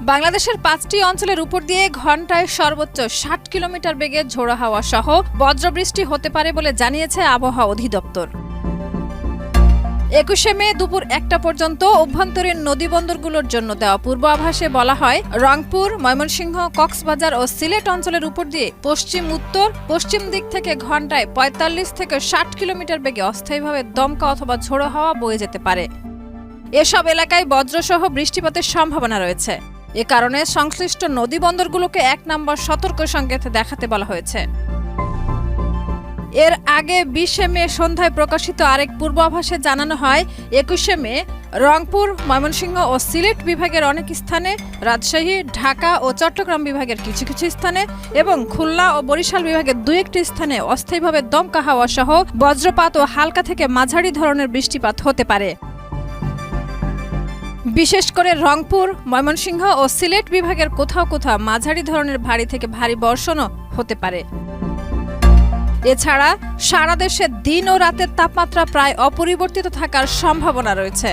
বাংলাদেশের ৫টি অঞ্চলের উপর দিয়ে ঘন্টায় সর্বোচ্চ ৬০ কিলোমিটার বেগে ঝোড়ো হাওয়া সহ বজ্রবৃষ্টি হতে পারে বলে জানিয়েছে আবহাওয়া অধিদপ্তর। ২১শে মে দুপুর ১টা পর্যন্ত অভ্যন্তরীণ নদীবন্দরগুলোর জন্য দেওয়া পূর্বাভাসে বলা হয়, রংপুর, ময়মনসিংহ, কক্সবাজার ও সিলেট অঞ্চলের উপর দিয়ে পশ্চিম উত্তর পশ্চিম দিক থেকে ঘন্টায় ৪৫ থেকে ৬০ কিলোমিটার বেগে অস্থায়ীভাবে দমকা অথবা ঝোড়ো হাওয়া বয়ে যেতে পারে। এসব এলাকায় বজ্রসহ বৃষ্টিপাতের সম্ভাবনা রয়েছে। এ কারণে সংশ্লিষ্ট নদীবন্দরগুলোকে ১ নম্বর সতর্ক সংকেত দেখাতে বলা হয়েছে। এর আগে ২০শে মে সন্ধ্যায় প্রকাশিত আরেক পূর্বাভাসে জানানো হয়, ২১শে মে রংপুর, ময়মনসিংহ ও সিলেট বিভাগের অনেক স্থানে, রাজশাহী, ঢাকা ও চট্টগ্রাম বিভাগের কিছু কিছু স্থানে এবং খুলনা ও বরিশাল বিভাগের ২-১টি স্থানে অস্থায়ীভাবে দমকা হাওয়া সহ বজ্রপাত ও হালকা থেকে মাঝারি ধরনের বৃষ্টিপাত হতে পারে। বিশেষ করে রংপুর, ময়মনসিংহ ও সিলেট বিভাগের কোথাও কোথাও মাঝারি ধরনের ভারী থেকে ভারী বর্ষণও হতে পারে। এছাড়া সারা দেশে দিন ও রাতের তাপমাত্রা প্রায় অপরিবর্তিত থাকার সম্ভাবনা রয়েছে।